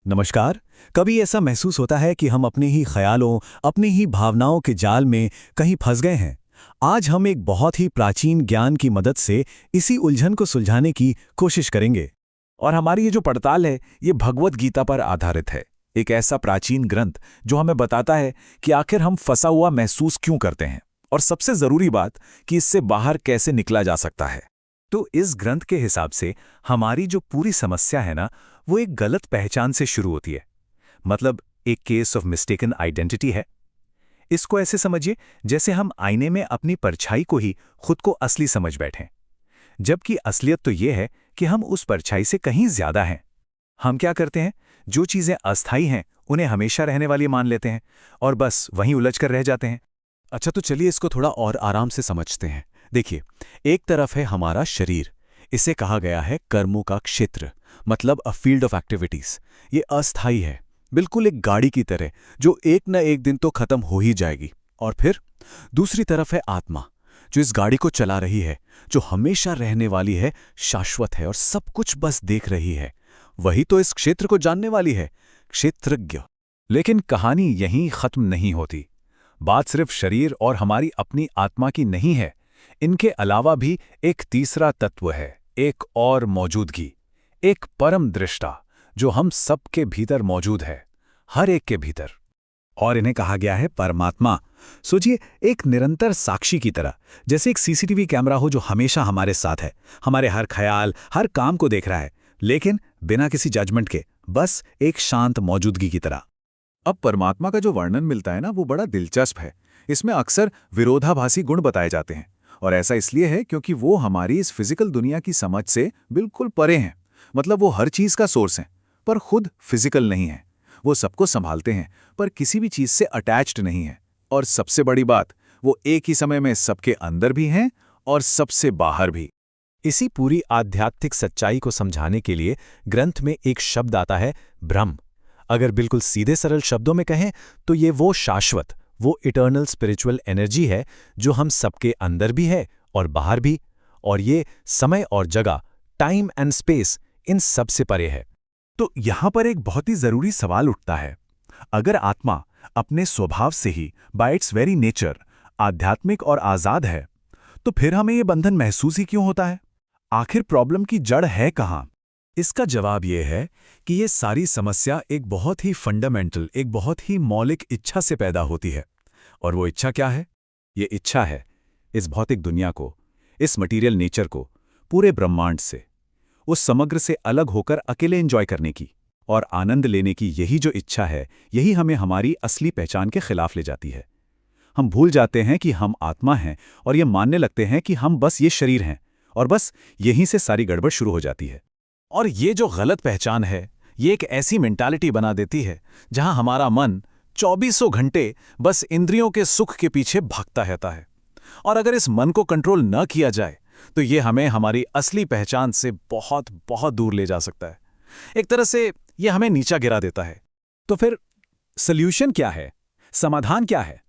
नमस्कार। कभी ऐसा महसूस होता है कि हम अपने ही ख्यालों, अपनी ही भावनाओं के जाल में कहीं फंस गए हैं। आज हम एक बहुत ही प्राचीन ज्ञान की मदद से इसी उलझन को सुलझाने की कोशिश करेंगे। और हमारी ये जो पड़ताल है ये भगवत गीता पर आधारित है। एक ऐसा प्राचीन ग्रंथ जो हमें बताता है कि आखिर हम फंसा हुआ महसूस क्यों करते हैं, और सबसे जरूरी बात कि इससे बाहर कैसे निकला जा सकता है। तो इस ग्रंथ के हिसाब से हमारी जो पूरी समस्या है ना, वो एक गलत पहचान से शुरू होती है। मतलब एक केस ऑफ मिस्टेकन आइडेंटिटी है। इसको ऐसे समझिए जैसे हम आईने में अपनी परछाई को ही खुद को असली समझ बैठें, जबकि असलियत तो ये है कि हम उस परछाई से कहीं ज्यादा हैं। हम क्या करते हैं, जो चीजें अस्थायी हैं उन्हें हमेशा रहने वाली मान लेते हैं और बस वहीं उलझ कर रह जाते हैं। अच्छा, तो चलिए इसको थोड़ा और आराम से समझते हैं। देखिए, एक तरफ है हमारा शरीर। इसे कहा गया है कर्मों का क्षेत्र, मतलब अ फील्ड ऑफ एक्टिविटीज। ये अस्थायी है, बिल्कुल एक गाड़ी की तरह जो एक न एक दिन तो खत्म हो ही जाएगी। और फिर दूसरी तरफ है आत्मा, जो इस गाड़ी को चला रही है, जो हमेशा रहने वाली है, शाश्वत है और सब कुछ बस देख रही है। वही तो इस क्षेत्र को जानने वाली है, क्षेत्रज्ञ। लेकिन कहानी यहीं खत्म नहीं होती। बात सिर्फ शरीर और हमारी अपनी आत्मा की नहीं है। इनके अलावा भी एक तीसरा तत्व है, एक और मौजूदगी, एक परम दृष्टा जो हम सबके भीतर मौजूद है, हर एक के भीतर। और इन्हें कहा गया है परमात्मा। सोचिए, एक निरंतर साक्षी की तरह, जैसे एक सीसीटीवी कैमरा हो जो हमेशा हमारे साथ है, हमारे हर ख्याल, हर काम को देख रहा है, लेकिन बिना किसी जजमेंट के, बस एक शांत मौजूदगी की तरह। अब परमात्मा का जो वर्णन मिलता है ना, वो बड़ा दिलचस्प है। इसमें अक्सर विरोधाभासी गुण बताए जाते हैं, और ऐसा इसलिए है क्योंकि वो हमारी इस फिजिकल दुनिया की समझ से बिल्कुल परे हैं। मतलब वो हर चीज का सोर्स हैं, पर खुद फिजिकल नहीं है। वो सबको संभालते हैं, पर किसी भी चीज से अटैच्ड नहीं है। और सबसे बड़ी बात, वो एक ही समय में सबके अंदर भी हैं और सबसे बाहर भी। इसी पूरी आध्यात्मिक सच्चाई को समझाने के लिए ग्रंथ में एक शब्द आता है, ब्रह्म। अगर बिल्कुल सीधे सरल शब्दों में कहें तो ये वो शाश्वत, वो इटर्नल स्पिरिचुअल एनर्जी है जो हम सबके अंदर भी है और बाहर भी, और ये समय और जगह, टाइम एंड स्पेस, इन सब से परे है। तो यहां पर एक बहुत ही जरूरी सवाल उठता है। अगर आत्मा अपने स्वभाव से ही, बाय इट्स वेरी नेचर, आध्यात्मिक और आजाद है, तो फिर हमें ये बंधन महसूस ही क्यों होता है? आखिर प्रॉब्लम की जड़ है कहां? इसका जवाब यह है कि ये सारी समस्या एक बहुत ही फंडामेंटल, एक बहुत ही मौलिक इच्छा से पैदा होती है। और वो इच्छा क्या है? ये इच्छा है इस भौतिक दुनिया को, इस मटीरियल नेचर को, पूरे ब्रह्मांड से, उस समग्र से अलग होकर अकेले एंजॉय करने की और आनंद लेने की। यही जो इच्छा है, यही हमें हमारी असली पहचान के खिलाफ ले जाती है। हम भूल जाते हैं कि हम आत्मा हैं और ये मानने लगते हैं कि हम बस ये शरीर हैं, और बस यहीं से सारी गड़बड़ शुरू हो जाती है। और ये जो गलत पहचान है, ये एक ऐसी मेंटालिटी बना देती है जहां हमारा मन 2400 घंटे बस इंद्रियों के सुख के पीछे भागता रहता है। और अगर इस मन को कंट्रोल न किया जाए तो ये हमें हमारी असली पहचान से बहुत बहुत दूर ले जा सकता है। एक तरह से ये हमें नीचा गिरा देता है। तो फिर सॉल्यूशन क्या है? समाधान क्या है?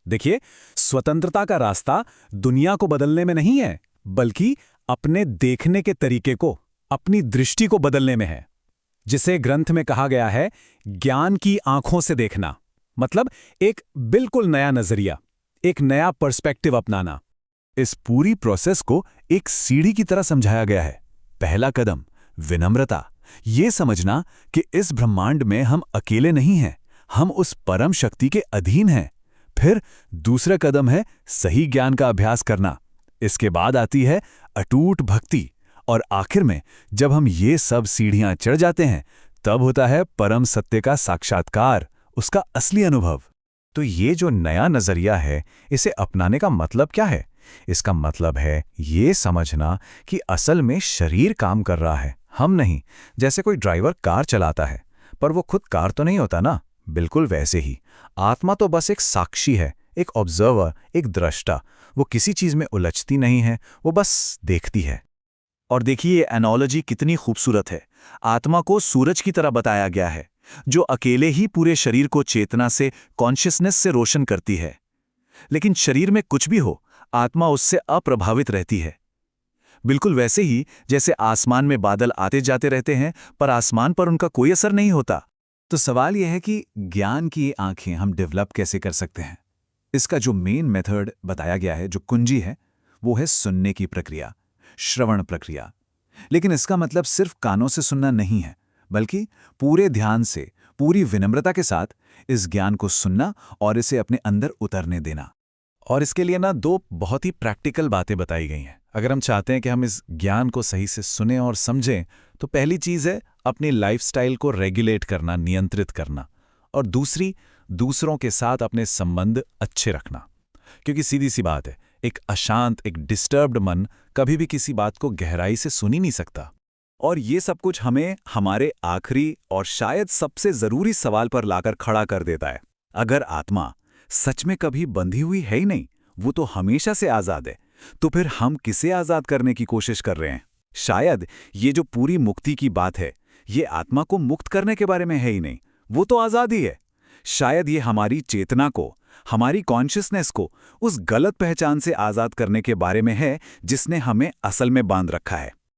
देखिए, स्वतंत्रता का रास्ता दुनिया को बदलने में नहीं है, बल्कि अपने देखने के तरीके को, अपनी दृष्टि को बदलने में है। जिसे ग्रंथ में कहा गया है, ज्ञान की आंखों से देखना। मतलब एक बिल्कुल नया नजरिया, एक नया पर्सपेक्टिव अपनाना। इस पूरी प्रोसेस को एक सीढ़ी की तरह समझाया गया है। पहला कदम विनम्रता, ये समझना कि इस ब्रह्मांड में हम अकेले नहीं हैं, हम उस परम शक्ति के अधीन हैं। फिर दूसरा कदम है सही ज्ञान का अभ्यास करना। इसके बाद आती है अटूट भक्ति, और आखिर में जब हम ये सब सीढ़ियां चढ़ जाते हैं, तब होता है परम सत्य का साक्षात्कार, उसका असली अनुभव। तो ये जो नया नजरिया है, इसे अपनाने का मतलब क्या है? इसका मतलब है ये समझना कि असल में शरीर काम कर रहा है, हम नहीं। जैसे कोई ड्राइवर कार चलाता है, पर वो खुद कार तो नहीं होता ना। बिल्कुल वैसे ही आत्मा तो बस एक साक्षी है, एक ऑब्जर्वर, एक दृष्टा। वो किसी चीज में उलझती नहीं है, वो बस देखती है। और देखिए, ये एनोलॉजी कितनी खूबसूरत है। आत्मा को सूरज की तरह बताया गया है, जो अकेले ही पूरे शरीर को चेतना से, कॉन्शियसनेस से रोशन करती है। लेकिन शरीर में कुछ भी हो, आत्मा उससे अप्रभावित रहती है। बिल्कुल वैसे ही जैसे आसमान में बादल आते जाते रहते हैं पर आसमान पर उनका कोई असर नहीं होता। तो सवाल यह है कि ज्ञान की ये आंखें हम डेवलप कैसे कर सकते हैं। इसका जो मेन मेथड बताया गया है, जो कुंजी है, वो है सुनने की प्रक्रिया, श्रवण प्रक्रिया। लेकिन इसका मतलब सिर्फ कानों से सुनना नहीं है, बल्कि पूरे ध्यान से, पूरी विनम्रता के साथ इस ज्ञान को सुनना और इसे अपने अंदर उतरने देना। और इसके लिए ना दो बहुत ही प्रैक्टिकल बातें बताई गई हैं। अगर हम चाहते हैं कि हम इस ज्ञान को सही से सुनें और समझें, तो पहली चीज़ है अपनी लाइफस्टाइल को रेगुलेट करना, नियंत्रित करना। और दूसरी, दूसरों के साथ अपने संबंध अच्छे रखना। क्योंकि सीधी सी बात है, एक अशांत, एक डिस्टर्ब्ड मन कभी भी किसी बात को गहराई से सुन ही नहीं सकता। और ये सब कुछ हमें हमारे आखिरी और शायद सबसे ज़रूरी सवाल पर लाकर खड़ा कर देता है। अगर आत्मा सच में कभी बंधी हुई है ही नहीं, वो तो हमेशा से आज़ाद है, तो फिर हम किसे आज़ाद करने की कोशिश कर रहे हैं? शायद ये जो पूरी मुक्ति की बात है, ये आत्मा को मुक्त करने के बारे में है ही नहीं, वो तो आज़ाद ही है। शायद ये हमारी चेतना को, हमारी कॉन्शियसनेस को उस गलत पहचान से आज़ाद करने के बारे में है जिसने हमें असल में बांध रखा है।